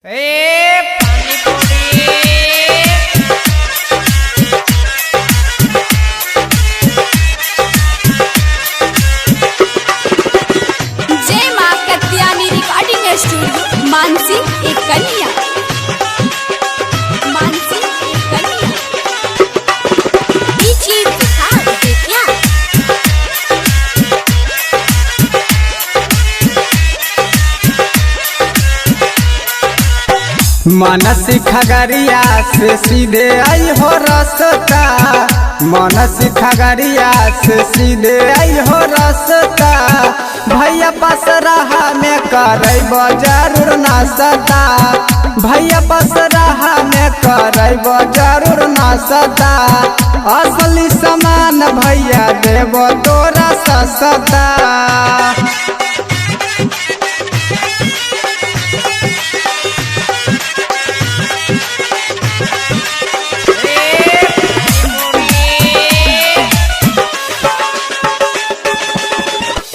जय मां Katyani recording studio Mansi एक कन्या। मानसी एक कन्या मनसी खगड़िया से सीधे आई हो रास्ता, मनसी खगड़िया से सीधे आई हो रास्ता। भैया पास रहा में करब जरूर नाश्ता, भैया पास रहा में करब जरूर नाश्ता। असली सामान भैया देव तोरा सस्ता।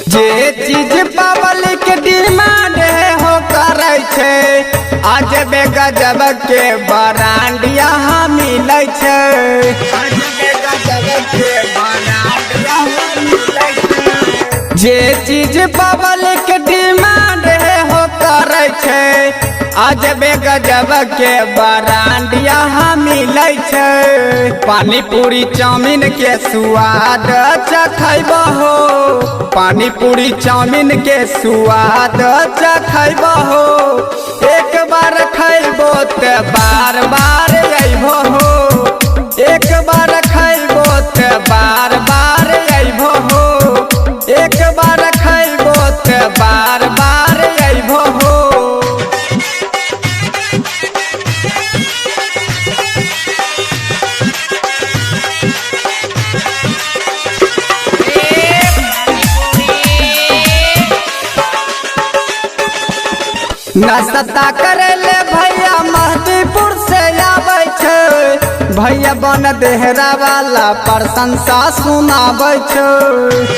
जे चीज पब्लिक डिमांड हो करे छे, आज बे गजब के ब्रांड यहाँ मिले छे। जे चीज पब्लिक डिमांड हो करे छे, आज बे गजब के ब्रांड यहाँ मिले छे। पानी पूरी चाउमीन के स्वाद चखब हो, पानी पूरी चाउमीन के स्वाद चखब हो। एक बार खैबो ते बार बार अइबो हो, एक बार खैबो ते बार बार अइबो हो, एक बार खैबो ते बार बार अइबो हो। नाश्ता करे ले भैया महदीपुर से आवे छे, भैया बन देहरा वाला प्रशंसा सुनावे छे।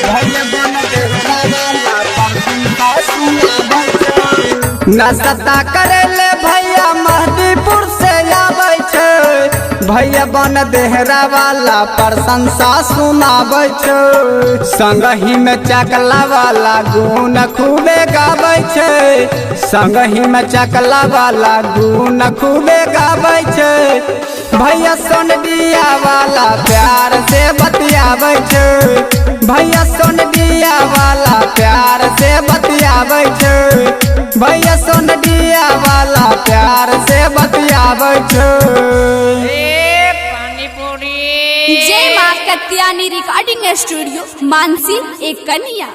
भैया बन देहरा वाला प्रशंसा सुनावे छे। नाश्ता करे ले भैया महदीपुर से आवे छे, भैया बन देहरा वाला प्रशंसा सुनावे छे। संगही में चकला वाला गुण खूबे गावे छे, संगही में चकला वाला गुण खूबे गावे छे। भैया सोनदिया वाला प्यार से बतियावे छे, भैया सोनदिया वाला प्यार से बतियावे छे, भैया सोनदिया वाला प्यार से बतियावे छे। जय मां कत्यानी रिकॉर्डिंग स्टूडियो मानसी एक कन्या।